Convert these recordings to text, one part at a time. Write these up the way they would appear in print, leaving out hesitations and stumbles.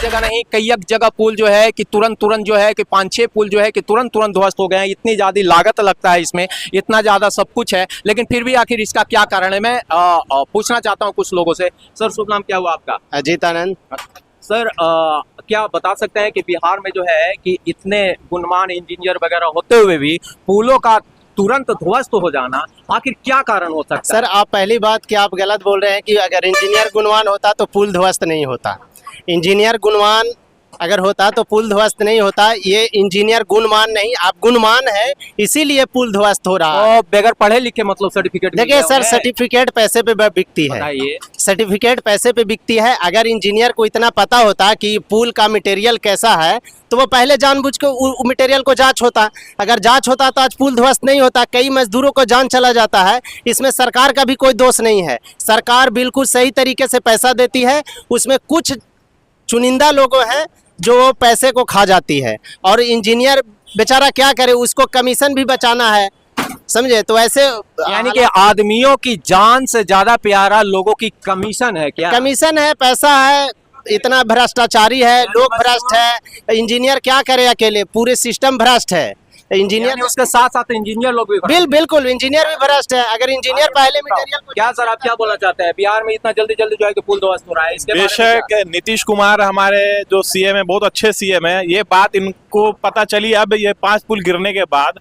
जगह नहीं, कई एक जगह पुल जो है कि तुरंत जो है कि 5-6 पुल जो है कि तुरंत ध्वस्त हो गए हैं। इतनी ज्यादा लागत लगता है इसमें, इतना ज्यादा सब कुछ है, लेकिन फिर भी आखिर इसका क्या कारण है, मैं पूछना चाहता हूँ कुछ लोगों से। सर शुभ नाम क्या हुआ आपका? अजीत आनंद। सर क्या बता सकते हैं कि बिहार में जो है कि इतने गुणवान इंजीनियर वगैरह होते हुए भी पुलों का तुरंत ध्वस्त हो जाना, आखिर क्या कारण हो सकता है? सर आप पहली बात कि आप गलत बोल रहे हैं कि अगर इंजीनियर गुणवान होता तो पुल ध्वस्त नहीं होता। इंजीनियर गुणवान अगर होता तो पुल ध्वस्त नहीं होता। ये इंजीनियर गुणवान नहीं, आप गुणवान है, इसीलिए पुल ध्वस्त हो रहा है। बगैर पढ़े लिखे मतलब सर्टिफिकेट? देखिए सर, सर्टिफिकेट पैसे पे बिकती है, सर्टिफिकेट पैसे पे बिकती है। अगर इंजीनियर को इतना पता होता कि पुल का मटेरियल कैसा है तो वो पहले जानबूझ के मटेरियल को जांच होता। अगर जांच होता तो आज पुल ध्वस्त नहीं होता। कई मजदूरों को जान चला जाता है। इसमें सरकार का भी कोई दोष नहीं है। सरकार बिल्कुल सही तरीके से पैसा देती है, उसमें कुछ चुनिंदा लोग हैं जो पैसे को खा जाती है, और इंजीनियर बेचारा क्या करे, उसको कमीशन भी बचाना है, समझे? तो ऐसे यानी कि आदमियों की जान से ज्यादा प्यारा लोगों की कमीशन है क्या? कमीशन है, पैसा है, इतना भ्रष्टाचारी है, लोग भ्रष्ट है। इंजीनियर क्या करे अकेले, पूरे सिस्टम भ्रष्ट है। इंजीनियर उसके साथ साथ इंजीनियर लोग भी बिल्कुल इंजीनियर भी भ्रष्ट है। अगर इंजीनियर पहले मटेरियल क्या सर आप क्या बोलना चाहते हैं, बिहार में इतना जल्दी जो है कि पुल ध्वस्त हो रहा है, इसके बेशक नीतीश कुमार हमारे जो सीएम है, बहुत अच्छे सीएम है। ये बात इनको पता चली अब, ये 5 पुल गिरने के बाद।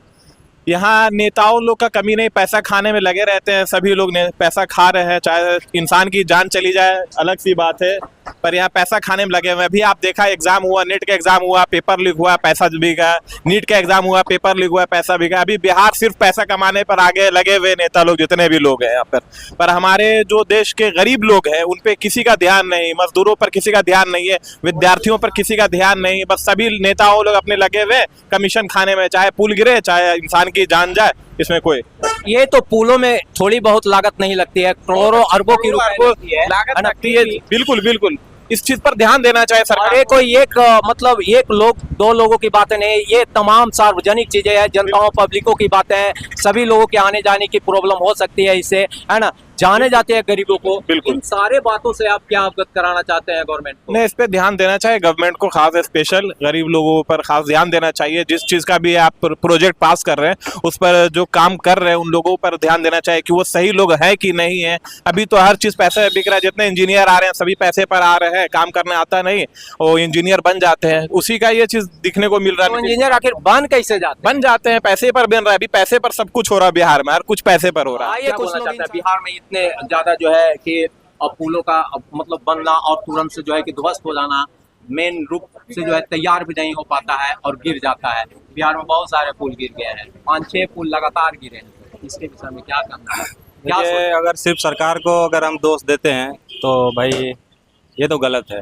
यहाँ नेताओं लोग का कमी नहीं, पैसा खाने में लगे रहते हैं। सभी लोग पैसा खा रहे हैं, चाहे इंसान की जान चली जाए अलग सी बात है, पर यहाँ पैसा खाने में लगे हुए हैं। अभी आप देखा, एग्जाम हुआ, नेट का एग्जाम हुआ, पेपर लीक हुआ, पैसा बिका। नीट का एग्जाम हुआ, पेपर लीक हुआ, पैसा बिका। अभी बिहार सिर्फ पैसा कमाने पर आगे लगे हुए नेता लोग जितने भी लोग हैं यहाँ पर हमारे जो देश के गरीब लोग हैं उन पे किसी का ध्यान नहीं, मजदूरों पर किसी का ध्यान नहीं है, विद्यार्थियों पर किसी का ध्यान नहीं। बस सभी नेताओं लोग अपने लगे हुए कमीशन खाने में, चाहे पुल गिरे चाहे इंसान की जान जाए, इसमें कोई। ये तो पुलों में थोड़ी बहुत लागत नहीं लगती है, करोड़ों अरबों की लागत लगती है। बिल्कुल इस चीज पर ध्यान देना चाहिए सरकार। कोई एक मतलब एक लोग 2 लोगों की बातें नहीं, ये तमाम सार्वजनिक चीजें हैं, जनताओं पब्लिकों की बातें हैं। सभी लोगों के आने जाने की प्रॉब्लम हो सकती है इससे, है ना, जाने जाते हैं गरीबों को। इन सारे बातों से आप क्या अवगत कराना चाहते हैं गवर्नमेंट को? नहीं, इस पे ध्यान देना चाहिए गवर्नमेंट को, खास स्पेशल गरीब लोगों पर खास ध्यान देना चाहिए। जिस चीज का भी आप प्रोजेक्ट पास कर रहे हैं उस पर जो काम कर रहे हैं उन लोगों पर ध्यान देना चाहिए कि वो सही लोग हैं कि नहीं है। अभी तो हर चीज पैसे बिक रहा है, जितने इंजीनियर आ रहे हैं सभी पैसे पर आ रहे हैं, काम करने आता नहीं वो इंजीनियर बन जाते हैं, उसी का ये चीज दिखने को मिल रहा है। इंजीनियर आखिर बन कैसे बन जाते हैं, पैसे पर बन रहा है। अभी पैसे पर सब कुछ हो रहा है बिहार में, हर कुछ पैसे पर हो रहा है। बिहार में इतने ज्यादा जो है कि पुलों का मतलब बनना और तुरंत से जो है कि ध्वस्त हो जाना, मेन रूप से जो है तैयार भी नहीं हो पाता है और गिर जाता है। बिहार में बहुत सारे पुल गिर गए हैं, 5-6 पुल लगातार गिरे हैं, इसके विषय में क्या करना है? ये अगर सिर्फ सरकार को अगर हम दोष देते हैं तो भाई ये तो गलत है।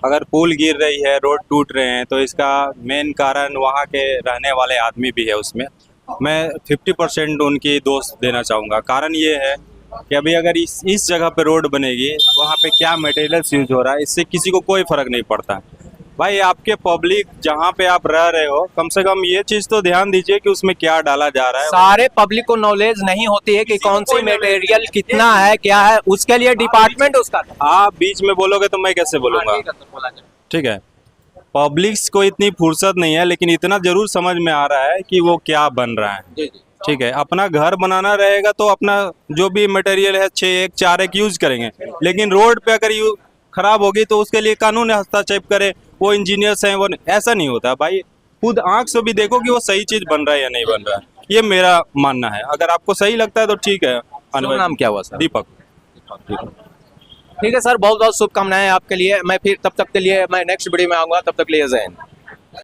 अगर पुल गिर रही है, रोड टूट रहे हैं, तो इसका मेन कारण वहाँ के रहने वाले आदमी भी है। उसमें मैं 50% उनकी दोष देना चाहूँगा। कारण ये है कि अभी अगर इस जगह पे रोड बनेगी, वहाँ पे क्या मटेरियल्स यूज हो रहा है, इससे किसी को कोई फर्क नहीं पड़ता। भाई आपके पब्लिक जहाँ पे आप रह रहे हो, कम से कम ये चीज तो ध्यान दीजिए कि उसमें क्या डाला जा रहा है। सारे पब्लिक को नॉलेज नहीं होती है कि कौन सी मटेरियल कितना है, क्या है, उसके लिए डिपार्टमेंट उसका। आप बीच में बोलोगे तो मैं कैसे बोलूंगा? ठीक है, पब्लिक को इतनी फुर्सत नहीं है, लेकिन इतना जरूर समझ में आ रहा है कि वो क्या बन रहा है। ठीक है, अपना घर बनाना रहेगा तो अपना जो भी मटेरियल है 6-1 4-1 यूज करेंगे, लेकिन रोड पे अगर खराब होगी तो उसके लिए कानून हस्तक्षेप करे, वो इंजीनियर्स हैं, वो ऐसा नहीं होता भाई। खुद आंख से भी देखो कि वो सही चीज बन रहा है या नहीं बन रहा है। ये मेरा मानना है, अगर आपको सही लगता है तो ठीक है। नाम क्या हुआ सर? दीपक। ठीक है सर, बहुत बहुत शुभकामनाएं आपके लिए। मैं फिर तब तक के लिए मैं नेक्स्ट वीडियो में आऊंगा, तब तक के लिए जय हिंद।